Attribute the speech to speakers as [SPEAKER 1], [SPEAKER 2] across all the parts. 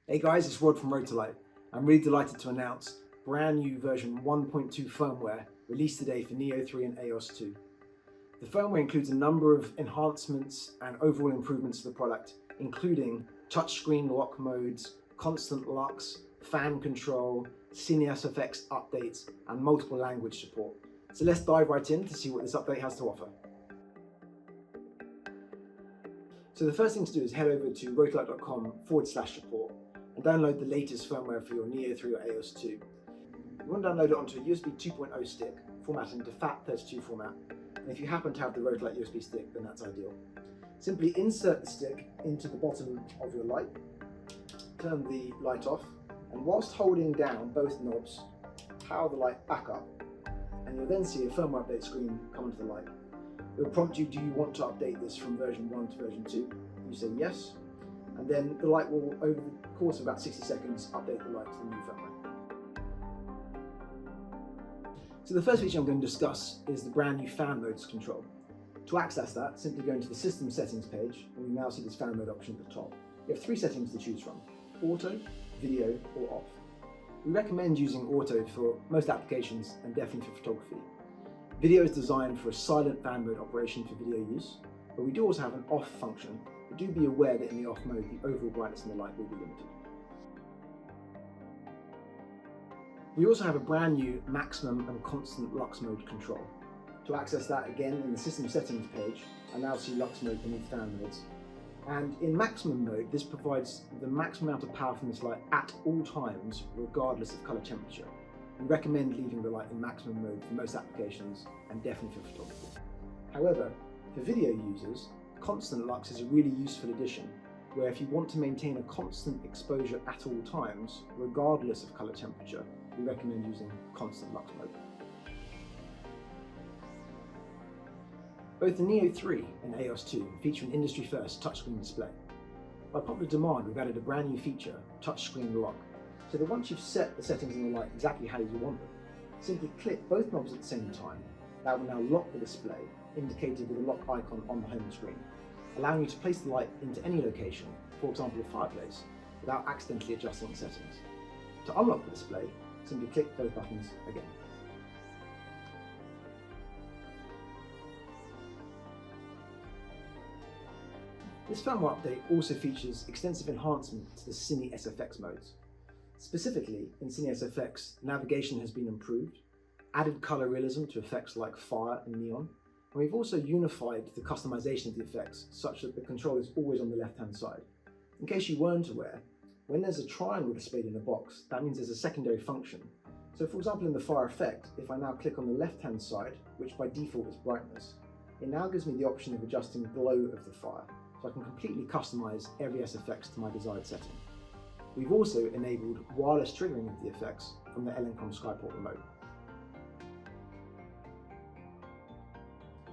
[SPEAKER 1] Hey guys, it's Rod from Rotolight. I'm really delighted to announce brand new version 1.2 firmware released today for Neo 3 and AEOS 2. The firmware includes a number of enhancements and overall improvements to the product, including touchscreen lock modes, constant lux, fan control, CineSFX updates, and multiple language support. So let's dive right in to see what this update has to offer. So the first thing to do is head over to rotolight.com/support and download the latest firmware for your Neo 3 or AEOS 2. You want to download it onto a USB 2.0 stick, formatted into FAT32 format, and if you happen to have the Rotolight USB stick, then that's ideal. Simply insert the stick into the bottom of your light, turn the light off, and whilst holding down both knobs, power the light back up, and you'll then see a firmware update screen come onto the light. It will prompt you, do you want to update this from version 1 to version 2? You say yes, and then the light will, over the course of about 60 seconds, update the light to the new firmware. So the first feature I'm going to discuss is the brand new fan modes control. To access that, simply go into the system settings page, and you now see this fan mode option at the top. You have three settings to choose from: auto, video, or off. We recommend using auto for most applications and definitely for photography. Video is designed for a silent fan mode operation for video use, but we do also have an off function, but do be aware that in the off mode the overall brightness in the light will be limited. We also have a brand new maximum and constant lux mode control. To access that, again in the system settings page, I now see lux mode beneath fan modes. And in maximum mode, this provides the maximum amount of power from this light at all times, regardless of color temperature. We recommend leaving the light in maximum mode for most applications and definitely for photography. However, for video users, constant lux is a really useful addition, where if you want to maintain a constant exposure at all times, regardless of color temperature, we recommend using constant lux mode. Both the Neo 3 and AEOS 2 feature an industry-first touchscreen display. By popular demand, we've added a brand new feature, touchscreen lock, so that once you've set the settings in the light exactly how you want them, simply click both knobs at the same time. That will now lock the display, indicated with a lock icon on the home screen, allowing you to place the light into any location, for example a fireplace, without accidentally adjusting the settings. To unlock the display, simply click both buttons again. This firmware update also features extensive enhancements to the CineSFX modes. Specifically, in CineSFX, navigation has been improved, added color realism to effects like fire and neon, and we've also unified the customization of the effects such that the control is always on the left-hand side. In case you weren't aware, when there's a triangle displayed in a box, that means there's a secondary function. So for example, in the fire effect, if I now click on the left-hand side, which by default is brightness, it now gives me the option of adjusting glow of the fire, so I can completely customize every SFX to my desired setting. We've also enabled wireless triggering of the effects from the LNCOM Skyport remote.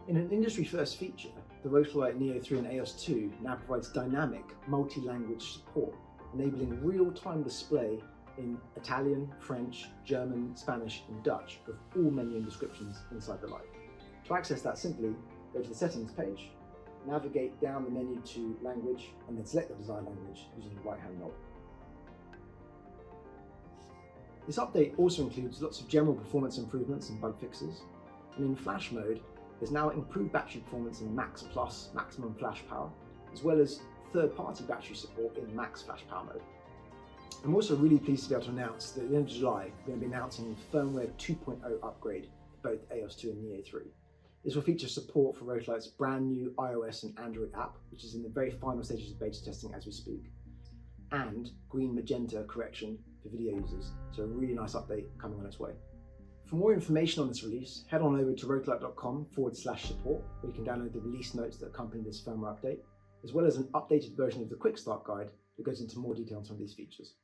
[SPEAKER 1] In an industry-first feature, the Rotolight NEO 3 and AEOS 2 now provides dynamic multi-language support, enabling real-time display in Italian, French, German, Spanish, and Dutch with all menu and descriptions inside the light. To access that, simply go to the settings page, navigate down the menu to language, and then select the desired language using the right-hand knob. This update also includes lots of general performance improvements and bug fixes, and in flash mode, there's now improved battery performance in Max Plus maximum flash power, as well as third-party battery support in Max Flash Power mode. I'm also really pleased to be able to announce that at the end of July, we're going to be announcing the Firmware 2.0 upgrade for both AEOS 2 and Neo 3. This will feature support for Rotolight's brand new iOS and Android app, which is in the very final stages of beta testing as we speak, and green magenta correction for video users, so a really nice update coming on its way. For more information on this release, head on over to rotolight.com/support, where you can download the release notes that accompany this firmware update, as well as an updated version of the Quick Start Guide that goes into more detail on some of these features.